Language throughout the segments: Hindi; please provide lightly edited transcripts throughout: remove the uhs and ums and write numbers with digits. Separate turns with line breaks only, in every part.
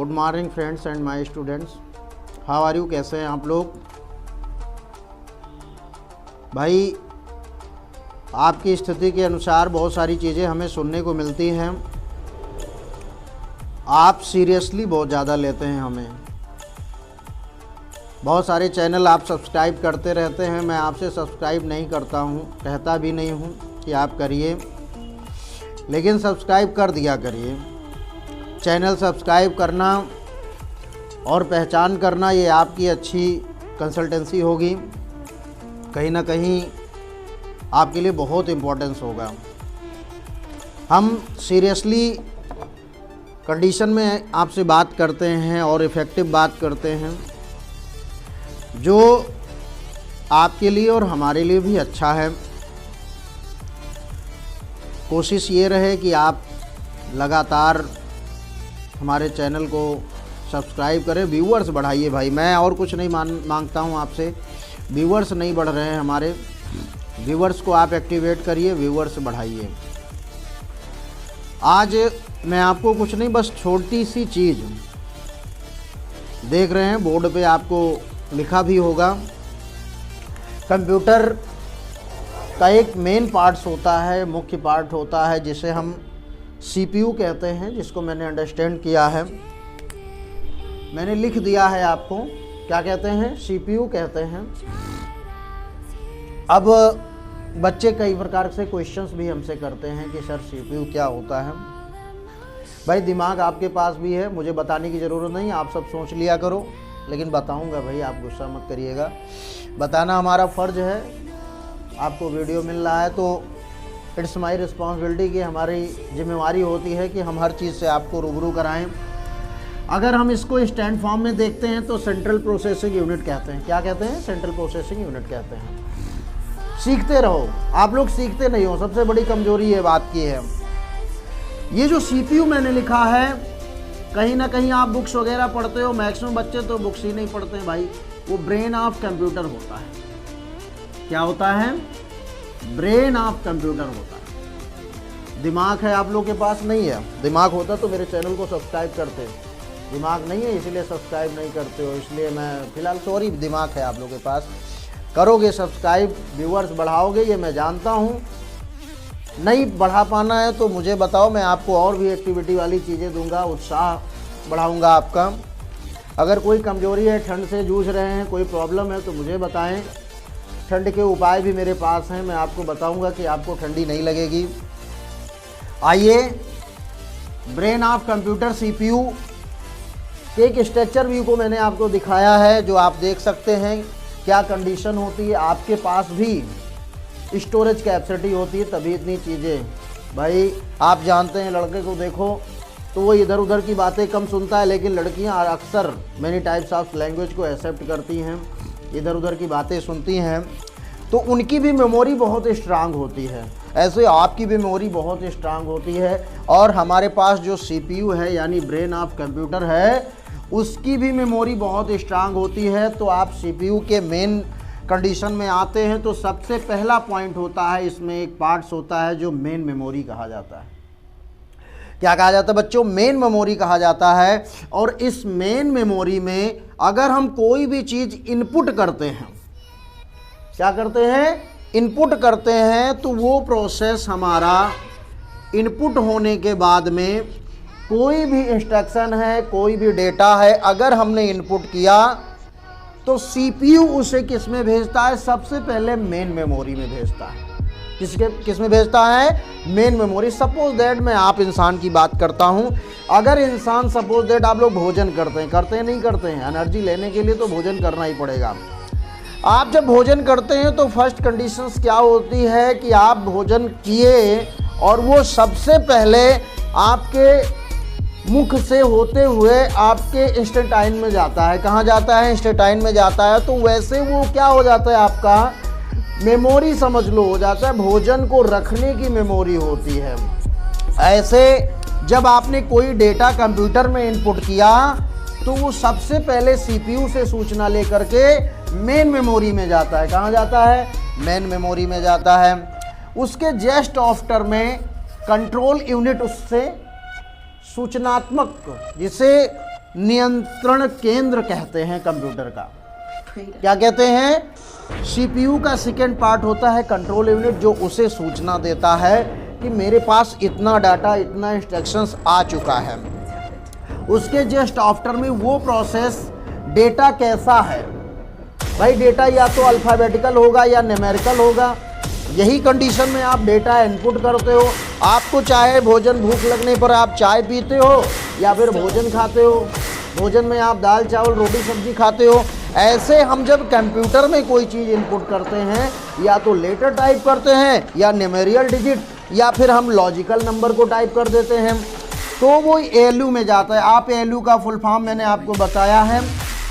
Good morning friends and my students, how are you. कैसे हैं आप लोग भाई। आपकी स्थिति के अनुसार बहुत सारी चीज़ें हमें सुनने को मिलती हैं। आप सीरियसली बहुत ज़्यादा लेते हैं हमें। बहुत सारे चैनल आप सब्सक्राइब करते रहते हैं, मैं आपसे सब्सक्राइब नहीं करता हूं, कहता भी नहीं हूं कि आप करिए, लेकिन सब्सक्राइब कर दिया करिए। चैनल सब्सक्राइब करना और पहचान करना ये आपकी अच्छी कंसल्टेंसी होगी, कहीं ना कहीं आपके लिए बहुत इम्पोर्टेंस होगा। हम सीरियसली कंडीशन में आपसे बात करते हैं और इफ़ेक्टिव बात करते हैं, जो आपके लिए और हमारे लिए भी अच्छा है। कोशिश ये रहे कि आप लगातार हमारे चैनल को सब्सक्राइब करें, व्यूअर्स बढ़ाइए भाई। मैं और कुछ नहीं मांगता हूँ आपसे। व्यूअर्स नहीं बढ़ रहे हैं हमारे, व्यूअर्स को आप एक्टिवेट करिए, व्यूअर्स बढ़ाइए। आज मैं आपको कुछ नहीं, बस छोटी सी चीज़ देख रहे हैं, बोर्ड पे आपको लिखा भी होगा। कंप्यूटर का एक मेन पार्ट्स होता है, मुख्य पार्ट होता है, जिसे हम CPU कहते हैं, जिसको मैंने अंडरस्टैंड किया है, मैंने लिख दिया है आपको। क्या कहते हैं? CPU कहते हैं। अब बच्चे कई प्रकार से क्वेश्चंस भी हमसे करते हैं कि सर CPU क्या होता है। भाई दिमाग आपके पास भी है, मुझे बताने की ज़रूरत नहीं, आप सब सोच लिया करो, लेकिन बताऊंगा भाई, आप गुस्सा मत करिएगा। बताना हमारा फ़र्ज़ है। आपको वीडियो मिल रहा है तो इट्स माई रिस्पॉन्सिबिलिटी कि हमारी जिम्मेवारी होती है कि हम हर चीज़ से आपको रूबरू कराएं। अगर हम इसको स्टैंड फॉर्म में देखते हैं तो सेंट्रल प्रोसेसिंग यूनिट कहते हैं। क्या कहते हैं? सेंट्रल प्रोसेसिंग यूनिट कहते हैं। सीखते रहो, आप लोग सीखते नहीं हो, सबसे बड़ी कमजोरी ये बात की है। ये जो CPU मैंने लिखा है, कहीं ना कहीं आप बुक्स वगैरह पढ़ते हो, मैक्सिमम बच्चे तो बुक्स ही नहीं पढ़ते हैं भाई। वो ब्रेन ऑफ कंप्यूटर होता है। क्या होता है? ब्रेन ऑफ कंप्यूटर होता है। दिमाग है आप लोग के पास? नहीं है। दिमाग होता तो मेरे चैनल को सब्सक्राइब करते। दिमाग नहीं है इसलिए सब्सक्राइब नहीं करते हो, इसलिए मैं फिलहाल सॉरी। दिमाग है आप लोग के पास, करोगे सब्सक्राइब, व्यूअर्स बढ़ाओगे, ये मैं जानता हूँ। नहीं बढ़ा पाना है तो मुझे बताओ, मैं आपको और भी एक्टिविटी वाली चीज़ें दूंगा, उत्साह बढ़ाऊंगा आपका। अगर कोई कमजोरी है, ठंड से जूझ रहे हैं, कोई प्रॉब्लम है तो मुझे बताएं। ठंड के उपाय भी मेरे पास हैं, मैं आपको बताऊंगा कि आपको ठंडी नहीं लगेगी। आइए, ब्रेन ऑफ कंप्यूटर CPU के एक स्ट्रक्चर व्यू को मैंने आपको दिखाया है, जो आप देख सकते हैं क्या कंडीशन होती है। आपके पास भी स्टोरेज कैपेसिटी होती है, तभी इतनी चीज़ें। भाई आप जानते हैं, लड़के को देखो तो वो इधर उधर की बातें कम सुनता है, लेकिन लड़कियां अक्सर मैनी टाइप्स ऑफ लैंग्वेज को एक्सेप्ट करती हैं, इधर उधर की बातें सुनती हैं, तो उनकी भी मेमोरी बहुत स्ट्रांग होती है। ऐसे आपकी भी मेमोरी बहुत स्ट्रांग होती है। और हमारे पास जो CPU है, यानी ब्रेन ऑफ कंप्यूटर है, उसकी भी मेमोरी बहुत स्ट्रांग होती है। तो आप CPU के मेन कंडीशन में आते हैं तो सबसे पहला पॉइंट होता है, इसमें एक पार्ट्स होता है जो मेन मेमोरी कहा जाता है। क्या कहा जाता है बच्चों? मेन मेमोरी कहा जाता है। और इस मेन मेमोरी में अगर हम कोई भी चीज़ इनपुट करते हैं, क्या करते हैं? इनपुट करते हैं, तो वो प्रोसेस हमारा इनपुट होने के बाद में कोई भी इंस्ट्रक्शन है, कोई भी डेटा है, अगर हमने इनपुट किया तो CPU उसे किस में भेजता है? सबसे पहले मेन मेमोरी में भेजता है। किस में भेजता है? Main memory. सपोज दैट मैं आप इंसान की बात करता हूं। अगर इंसान, सपोज दैट आप लोग भोजन करते हैं नहीं करते हैं, एनर्जी लेने के लिए तो भोजन करना ही पड़ेगा। आप जब भोजन करते हैं तो फर्स्ट कंडीशंस क्या होती है कि आप भोजन किए और वो सबसे पहले आपके मुख से होते हुए आपके इंस्टेंटाइन में जाता है। कहाँ जाता है? इंस्टेंटाइन में जाता है। तो वैसे वो क्या हो जाता है? आपका मेमोरी समझ लो हो जाता है, भोजन को रखने की मेमोरी होती है। ऐसे जब आपने कोई डेटा कंप्यूटर में इनपुट किया तो वो सबसे पहले CPU से सूचना लेकर के मेन मेमोरी में जाता है। कहाँ जाता है? मेन मेमोरी में जाता है। उसके जस्ट आफ्टर में कंट्रोल यूनिट उससे सूचनात्मक, जिसे नियंत्रण केंद्र कहते हैं कंप्यूटर का। क्या कहते हैं? सीपीयू का सेकेंड पार्ट होता है कंट्रोल यूनिट, जो उसे सूचना देता है कि मेरे पास इतना डाटा, इतना इंस्ट्रक्शंस आ चुका है। उसके जस्ट आफ्टर में वो प्रोसेस डेटा कैसा है भाई, डेटा या तो अल्फ़ाबेटिकल होगा या न्यूमेरिकल होगा। यही कंडीशन में आप डेटा इनपुट करते हो। आपको चाहे भोजन भूख लगने पर आप चाय पीते हो या फिर भोजन खाते हो, भोजन में आप दाल चावल रोटी सब्जी खाते हो। ऐसे हम जब कंप्यूटर में कोई चीज़ इनपुट करते हैं, या तो लेटर टाइप करते हैं या न्यूमेरिकल डिजिट, या फिर हम लॉजिकल नंबर को टाइप कर देते हैं, तो वो एएलयू में जाता है। आप एएलयू का फुल फॉर्म मैंने आपको बताया है,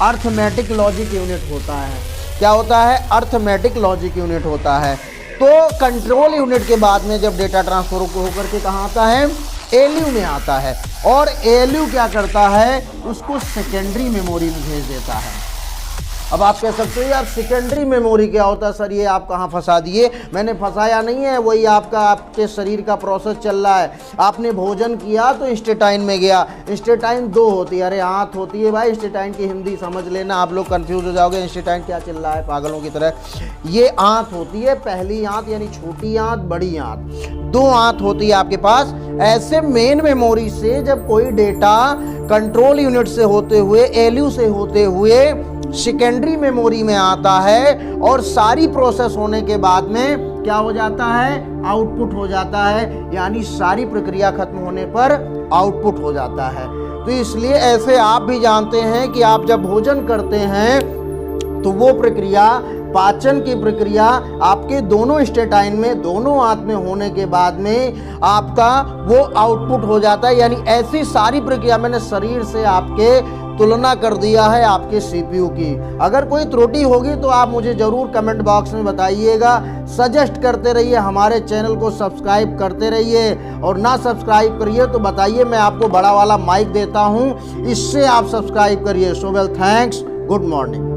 अर्थमेटिक लॉजिक यूनिट होता है। क्या होता है? अर्थमेटिक लॉजिक यूनिट होता है। तो कंट्रोल यूनिट के बाद में जब डेटा ट्रांसफर होकर के कहाँ आता है? एएलयू में आता है। और एएलयू क्या करता है? उसको सेकेंडरी मेमोरी में भेज देता है। अब आप कह सकते हो यार सेकेंडरी मेमोरी क्या होता है सर, ये आप कहाँ फंसा दिए? मैंने फंसाया नहीं है, वही आपके शरीर का प्रोसेस चल रहा है। आपने भोजन किया तो इंस्टेटाइन में गया। इंस्टेटाइन 2 होती है, अरे आंत होती है भाई। इंस्टेटाइन की हिंदी समझ लेना, आप लोग कंफ्यूज हो जाओगे इंस्टेटाइन क्या चल रहा है पागलों की तरह। ये आंत होती है, पहली आंत यानी छोटी आंत, बड़ी आंत, 2 आंत होती है आपके पास। ऐसे मेन मेमोरी से जब कोई डेटा कंट्रोल यूनिट से होते हुए, एएलयू से होते हुए सेकेंडरी मेमोरी में आता है, और सारी प्रोसेस होने के बाद में क्या हो जाता है? आउटपुट हो जाता है, यानी सारी प्रक्रिया खत्म होने पर आउटपुट हो जाता है। तो इसलिए ऐसे आप भी जानते हैं कि आप जब भोजन करते हैं तो वो प्रक्रिया, पाचन की प्रक्रिया आपके दोनों इंस्टेटाइन में, दोनों आंत में होने के बाद में आपका वो आउटपुट हो जाता है। यानी ऐसी सारी प्रक्रिया मैंने शरीर से आपके तुलना कर दिया है आपके सीपीयू की। अगर कोई त्रुटि होगी तो आप मुझे ज़रूर कमेंट बॉक्स में बताइएगा। सजेस्ट करते रहिए, हमारे चैनल को सब्सक्राइब करते रहिए, और ना सब्सक्राइब करिए तो बताइए, मैं आपको बड़ा वाला माइक देता हूँ, इससे आप सब्सक्राइब करिए। So well, thanks, good morning.